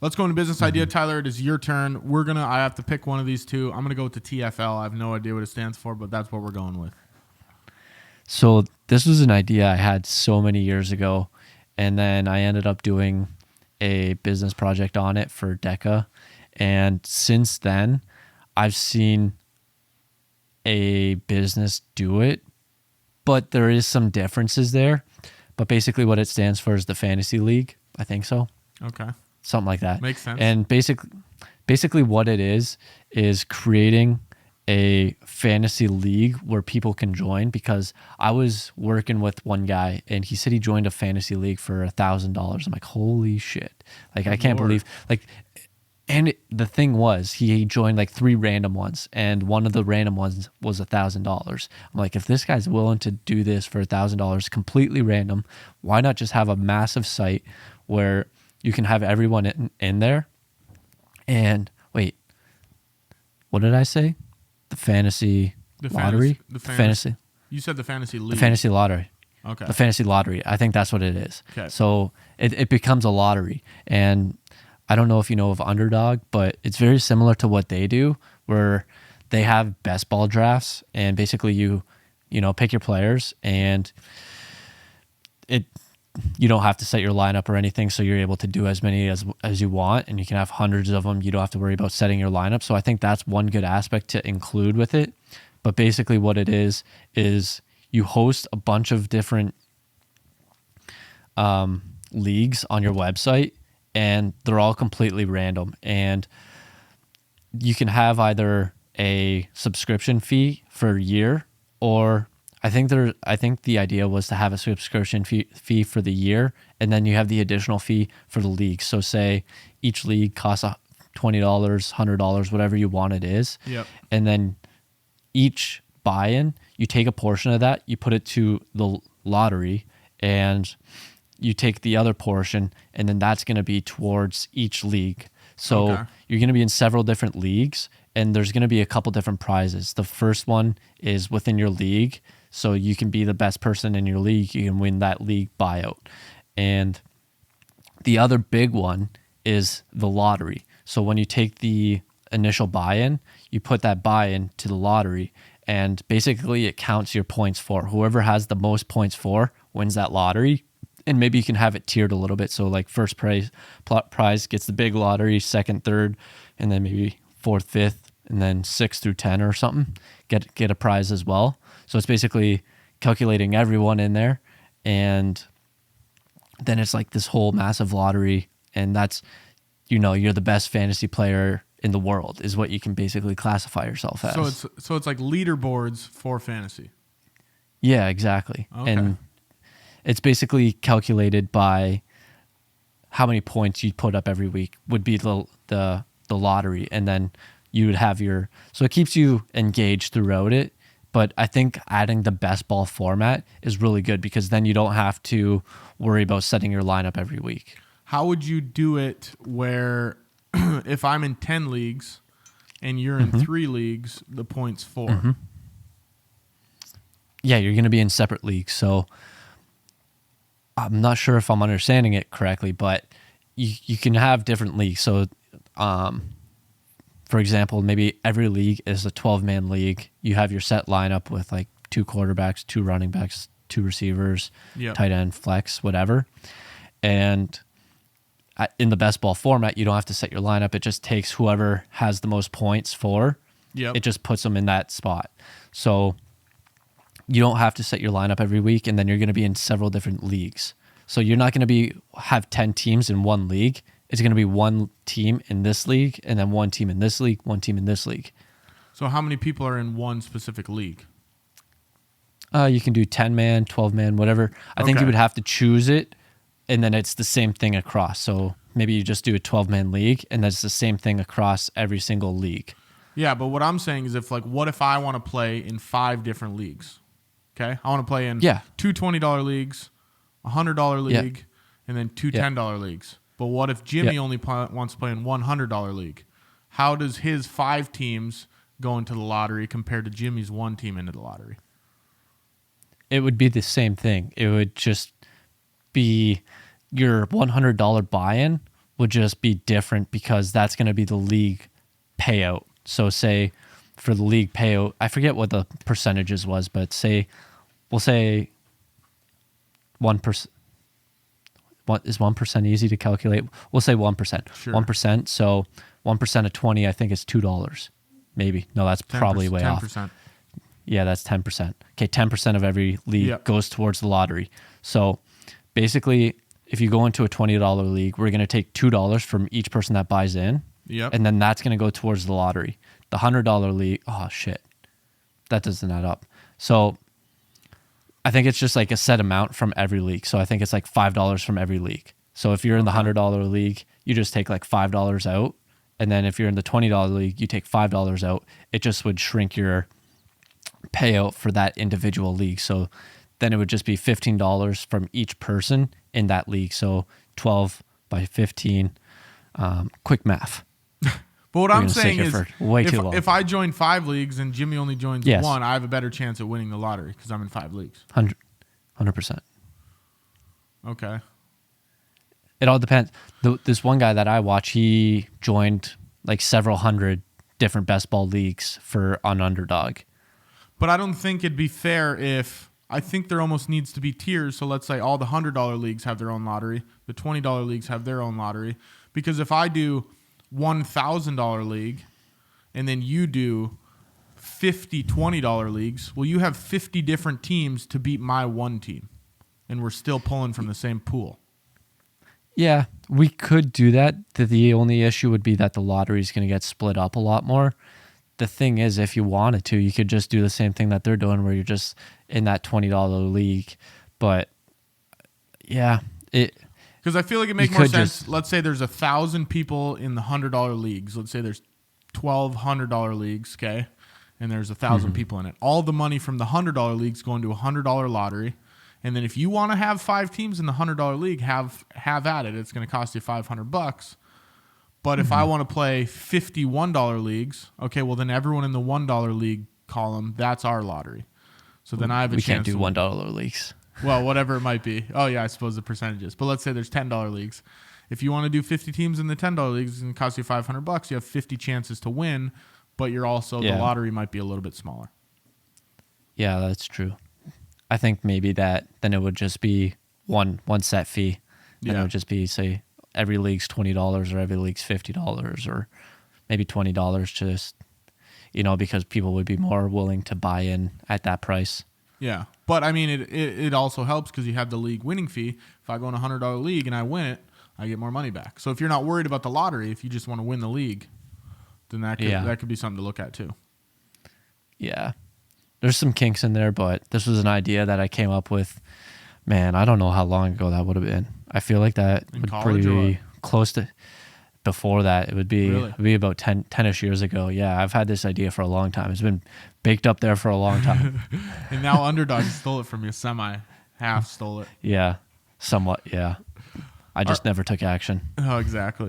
Let's go into business idea. Tyler, it is your turn. I have to pick one of these two. I'm going to go with the TFL. I have no idea what it stands for, but that's what we're going with. So this was an idea I had so many years ago, and then I ended up doing a business project on it for DECA. And since then, I've seen a business do it, but there is some differences there. But basically what it stands for is the Fantasy League. I think so. Okay. Something like that. Makes sense. And basically what it is creating a fantasy league where people can join, because I was working with one guy and he said he joined a fantasy league for $1,000. I'm like, holy shit. Like, I can't believe, like, and the thing was, he joined like 3 random ones, and one of the random ones was $1,000. I'm like, if this guy's willing to do this for $1,000 completely random, why not just have a massive site where you can have everyone in there? And wait, what did I say? The fantasy lottery? The fantasy. You said the fantasy league. The fantasy lottery. Okay. The fantasy lottery. I think that's what it is. Okay. So it becomes a lottery. And I don't know if you know of Underdog, but it's very similar to what they do, where they have best ball drafts, and basically you pick your players, and you don't have to set your lineup or anything, so you're able to do as many as you want, and you can have hundreds of them. You don't have to worry about setting your lineup. So I think that's one good aspect to include with it. But basically what it is you host a bunch of different leagues on your website, and they're all completely random. And you can have either a subscription fee for a year, or I think the idea was to have a subscription fee for the year, and then you have the additional fee for the league. So say each league costs $20, $100, whatever you want it is. Yep. And then each buy-in, you take a portion of that, you put it to the lottery, and you take the other portion, and then that's going to be towards each league. So you're going to be in several different leagues, and there's going to be a couple different prizes. The first one is within your league. So you can be the best person in your league. You can win that league buyout. And the other big one is the lottery. So when you take the initial buy-in, you put that buy-in to the lottery, and basically it counts your points for. Whoever has the most points for wins that lottery. And maybe you can have it tiered a little bit. So like first prize gets the big lottery, second, third, and then maybe fourth, fifth, and then 6 through 10 or something get a prize as well. So it's basically calculating everyone in there, and then it's like this whole massive lottery, and that's, you're the best fantasy player in the world is what you can basically classify yourself as. So it's like leaderboards for fantasy. Yeah, exactly. Okay. And it's basically calculated by how many points you put up every week would be the lottery, and then you would have so it keeps you engaged throughout it. But I think adding the best ball format is really good, because then you don't have to worry about setting your lineup every week. How would you do it where if I'm in 10 leagues and you're in 3 leagues, the point's 4? Mm-hmm. Yeah, you're going to be in separate leagues. So I'm not sure if I'm understanding it correctly, but you can have different leagues. So for example, maybe every league is a 12-man league. You have your set lineup with like 2 quarterbacks, 2 running backs, 2 receivers, tight end, flex, whatever. And in the best ball format, you don't have to set your lineup. It just takes whoever has the most points for. It just puts them in that spot. So you don't have to set your lineup every week, and then you're going to be in several different leagues. So you're not going to have 10 teams in one league. It's going to be one team in this league, and then one team in this league, one team in this league. So how many people are in one specific league? You can do 10-man, 12-man, whatever. I think you would have to choose it, and then it's the same thing across. So maybe you just do a 12-man league, and that's the same thing across every single league. Yeah, but what I'm saying is what if I want to play in 5 different leagues? Okay? I want to play in 2 $20 leagues, a $100 league, and then 2 $10 leagues. But what if Jimmy only wants to play in one $100 league? How does his 5 teams go into the lottery compared to Jimmy's 1 team into the lottery? It would be the same thing. It would just be your $100 buy-in would just be different because that's going to be the league payout. So say for the league payout, I forget what the percentages was, but we'll say 1%. What is 1% easy to calculate? We'll say 1%. Sure. 1%. So 1% of 20, I think is $2. Maybe. No, that's probably way 10%. off. Yeah, that's 10%. Okay, 10% of every league goes towards the lottery. So basically, if you go into a $20 league, we're going to take $2 from each person that buys in. Yep. And then that's going to go towards the lottery. The $100 league, oh shit, that doesn't add up. So I think it's just like a set amount from every league. So I think it's like $5 from every league. So if you're in the $100 league, you just take like $5 out. And then if you're in the $20 league, you take $5 out. It just would shrink your payout for that individual league. So then it would just be $15 from each person in that league. So 12 by 15, quick math. But what I'm saying is, way too long. If I join 5 leagues and Jimmy only joins 1, I have a better chance at winning the lottery because I'm in 5 leagues. 100%. Okay. It all depends. This one guy that I watch, he joined like several hundred different best ball leagues for an underdog. But I don't think it'd be fair if I think there almost needs to be tiers. So let's say all the $100 leagues have their own lottery, the $20 leagues have their own lottery. Because if I do $1,000 league and then you do 50 $20 leagues, well, you have 50 different teams to beat my one team, and we're still pulling from the same pool. Yeah, we could do that. The only issue would be that the lottery is going to get split up a lot more. The thing is, if you wanted to, you could just do the same thing that they're doing where you're just in that $20 league. But yeah, because I feel like it makes more sense. Let's say there's 1,000 people in the $100 leagues. Let's say there's 12 $100 leagues, okay? And there's 1,000 people in it. All the money from the $100 leagues going to a $100 lottery. And then if you want to have 5 teams in the $100 league, have at it. It's going to cost you $500. But if I want to play 50 $1 leagues, okay, well then everyone in the $1 league column, that's our lottery. So then I have a chance. We can't do $1 leagues. Well, whatever it might be. Oh, yeah, I suppose the percentages. But let's say there's $10 leagues. If you want to do 50 teams in the $10 leagues, it's going to cost you $500. You have 50 chances to win, but you're also the lottery might be a little bit smaller. Yeah, that's true. I think maybe then it would just be one set fee. Then it would just be, say, every league's $20 or every league's $50 or maybe $20 just, because people would be more willing to buy in at that price. Yeah, but I mean, it also helps because you have the league winning fee. If I go in a $100 league and I win it, I get more money back. So if you're not worried about the lottery, if you just want to win the league, then that could be something to look at too. Yeah, there's some kinks in there, but this was an idea that I came up with. Man, I don't know how long ago that would have been. I feel like that would pretty close to. Before that, it would be about 10-ish years ago. Yeah, I've had this idea for a long time. It's been baked up there for a long time. And now Underdog stole it from you. Half stole it. Yeah, somewhat, yeah. I just never took action. Oh, exactly.